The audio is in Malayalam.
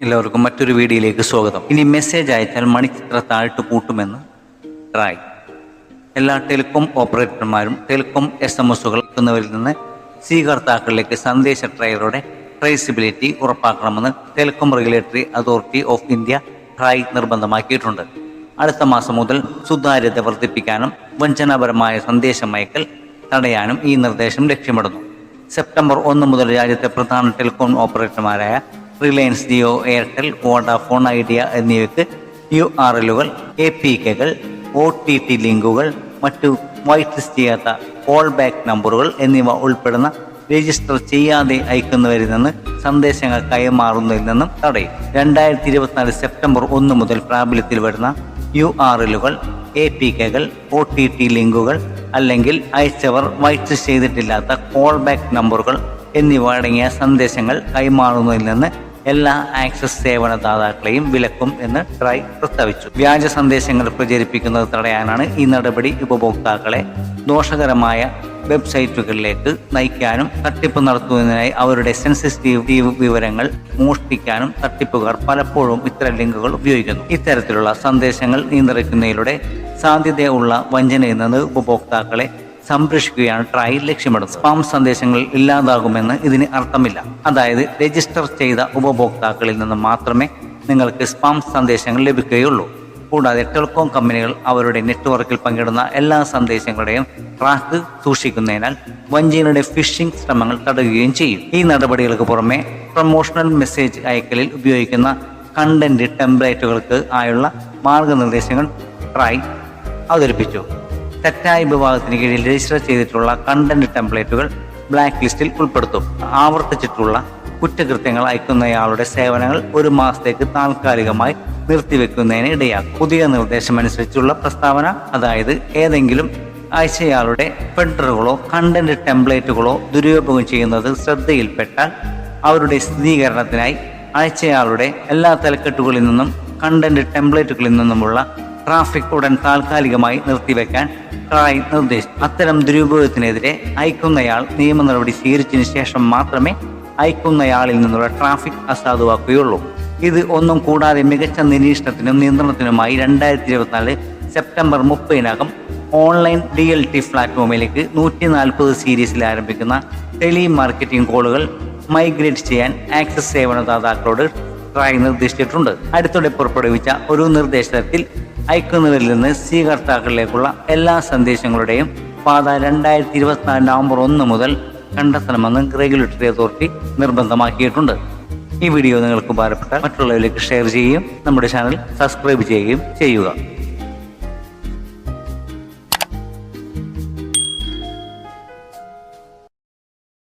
എല്ലാവർക്കും മറ്റൊരു വീഡിയോയിലേക്ക് സ്വാഗതം. ഇനി മെസ്സേജ് അയച്ചാൽ മണിച്ചിത്ര താഴ്ത്തു പൂട്ടുമെന്ന് ട്രായ്. എല്ലാ ടെലികോം ഓപ്പറേറ്റർമാരും ടെലികോം SMS-കൾ എത്തുന്നവരിൽ നിന്ന് സ്വീകർത്താക്കളിലേക്ക് സന്ദേശ ട്രയറുടെ ട്രേസിബിലിറ്റി ഉറപ്പാക്കണമെന്ന് telecom regulatory authority of India TRAI നിർബന്ധമാക്കിയിട്ടുണ്ട്. അടുത്ത മാസം മുതൽ സുതാര്യത വർദ്ധിപ്പിക്കാനും വഞ്ചനാപരമായ സന്ദേശമയക്കൽ തടയാനും ഈ നിർദ്ദേശം ലക്ഷ്യമിടുന്നു. സെപ്റ്റംബർ 1 മുതൽ രാജ്യത്തെ പ്രധാന ടെലികോം ഓപ്പറേറ്റർമാരായ Reliance Jio, Airtel, Vodafone Idea എന്നിവയ്ക്ക് URL-കൾ, APK-കൾ, OTT ലിങ്കുകൾ, മറ്റു വൈറ്റ് ലിസ്റ്റ് ചെയ്യാത്ത കോൾ ബാക്ക് നമ്പറുകൾ എന്നിവ ഉൾപ്പെടുന്ന രജിസ്റ്റർ ചെയ്യാതെ അയക്കുന്നവരിൽ നിന്ന് സന്ദേശങ്ങൾ കൈമാറുന്നതിൽ നിന്നും തടയും. 2024 സെപ്റ്റംബർ 1 മുതൽ പ്രാബല്യത്തിൽ വരുന്ന URL-കൾ, APK-കൾ, OTT ലിങ്കുകൾ അല്ലെങ്കിൽ അയച്ചവർ വൈറ്റ് ലിസ്റ്റ് ചെയ്തിട്ടില്ലാത്ത കോൾ ബാക്ക് നമ്പറുകൾ എന്നിവ അടങ്ങിയ സന്ദേശങ്ങൾ കൈമാറുന്നതിൽ നിന്ന് എല്ലാ ആക്സസ് സേവനദാതാക്കളെയും വിലക്കും എന്ന് ട്രായ് പ്രസ്താവിച്ചു. വ്യാജ സന്ദേശങ്ങൾ പ്രചരിപ്പിക്കുന്നത് തടയാനാണ് ഈ നടപടി. ഉപഭോക്താക്കളെ ദോഷകരമായ വെബ്സൈറ്റുകളിലേക്ക് നയിക്കാനും തട്ടിപ്പ് നടത്തുന്നതിനായി അവരുടെ സെൻസിറ്റീവ് വിവരങ്ങൾ മോഷ്ടിക്കാനും തട്ടിപ്പുകാർ പലപ്പോഴും ഇത്തരം ലിങ്കുകൾ ഉപയോഗിക്കുന്നു. ഇത്തരത്തിലുള്ള സന്ദേശങ്ങൾ നിയന്ത്രിക്കുന്നതിലൂടെ സാധ്യതയുള്ള വഞ്ചനയിൽ നിന്ന് ഉപഭോക്താക്കളെ സംരക്ഷിക്കുകയാണ് ട്രായ് ലക്ഷ്യമിടുന്നത്. സ്പാം സന്ദേശങ്ങൾ ഇല്ലാതാകുമെന്ന് ഇതിന് അർത്ഥമില്ല. അതായത് രജിസ്റ്റർ ചെയ്ത ഉപഭോക്താക്കളിൽ നിന്ന് മാത്രമേ നിങ്ങൾക്ക് സ്പാം സന്ദേശങ്ങൾ ലഭിക്കുകയുള്ളൂ. കൂടാതെ ടെലികോം കമ്പനികൾ അവരുടെ നെറ്റ്വർക്കിൽ പങ്കിടുന്ന എല്ലാ സന്ദേശങ്ങളുടെയും ട്രാക്ക് സൂക്ഷിക്കുന്നതിനാൽ വഞ്ചനയുടെ ഫിഷിംഗ് ശ്രമങ്ങൾ തടയുകയും ചെയ്യും. ഈ നടപടികൾക്ക് പുറമെ പ്രൊമോഷണൽ മെസ്സേജ് അയക്കലിൽ ഉപയോഗിക്കുന്ന കണ്ടന്റ് ടെംപ്ലേറ്റുകൾക്ക് ആയുള്ള മാർഗനിർദ്ദേശങ്ങൾ ട്രായ് അവതരിപ്പിച്ചു. തെറ്റായ വിഭാഗത്തിന് കീഴിൽ രജിസ്റ്റർ ചെയ്തിട്ടുള്ള കണ്ടന്റ് ടെംപ്ലേറ്റുകൾ ബ്ലാക്ക് ലിസ്റ്റിൽ ഉൾപ്പെടുത്തും. ആവർത്തിച്ചിട്ടുള്ള കുറ്റകൃത്യങ്ങൾ അയക്കുന്നയാളുടെ സേവനങ്ങൾ 1 മാസത്തേക്ക് താൽക്കാലികമായി നിർത്തിവെക്കുന്നതിന് ഇടയാക്കും. പുതിയ നിർദ്ദേശമനുസരിച്ചുള്ള പ്രസ്താവന, അതായത് ഏതെങ്കിലും അയച്ചയാളുടെ ഫെഡറുകളോ കണ്ടന്റ് ടെംപ്ലേറ്റുകളോ ദുരുപയോഗം ചെയ്യുന്നത് ശ്രദ്ധയിൽപ്പെട്ടാൽ അവരുടെ സ്ഥിരീകരണത്തിനായി അയച്ചയാളുടെ എല്ലാ തലക്കെട്ടുകളിൽ നിന്നും കണ്ടന്റ് ടെംപ്ലേറ്റുകളിൽ നിന്നുമുള്ള ട്രാഫിക് ഉടൻ താൽക്കാലികമായി നിർത്തിവെക്കാൻ ട്രായ് നിർദ്ദേശിച്ചു. അത്തരം ദുരുപയോഗത്തിനെതിരെ അയക്കുന്നയാൾ നിയമ നടപടി സ്വീകരിച്ചതിന് ശേഷം മാത്രമേ അയക്കുന്നയാളിൽ നിന്നുള്ള ട്രാഫിക് അസാധുവാക്കുകയുള്ളൂ. ഇത് ഒന്നും കൂടാതെ മികച്ച നിരീക്ഷണത്തിനും നിയന്ത്രണത്തിനുമായി 2024 സെപ്റ്റംബർ 30-നകം ഓൺലൈൻ DLT പ്ലാറ്റ്ഫോമിലേക്ക് 140 സീരീസിൽ ആരംഭിക്കുന്ന ടെലി മാർക്കറ്റിംഗ് കോളുകൾ മൈഗ്രേറ്റ് ചെയ്യാൻ ആക്സസ് സേവനദാതാക്കളോട് ട്രായ് നിർദ്ദേശിച്ചിട്ടുണ്ട്. അടുത്തിടെ പുറപ്പെടുവിച്ച ഒരു നിർദ്ദേശത്തിൽ അയക്കുന്നവരിൽ നിന്ന് സ്വീകർത്താക്കളിലേക്കുള്ള എല്ലാ സന്ദേശങ്ങളുടെയും പാത 2024 നവംബർ 1 മുതൽ കണ്ടെത്തണമെന്ന് റെഗുലേറ്ററി അതോറിറ്റി നിർബന്ധമാക്കിയിട്ടുണ്ട്. ഈ വീഡിയോ നിങ്ങൾക്ക് ഉപകാരപ്പെട്ടാൽ മറ്റുള്ളവരിലേക്ക് ഷെയർ ചെയ്യുകയും നമ്മുടെ ചാനൽ സബ്സ്ക്രൈബ് ചെയ്യുകയും ചെയ്യുക.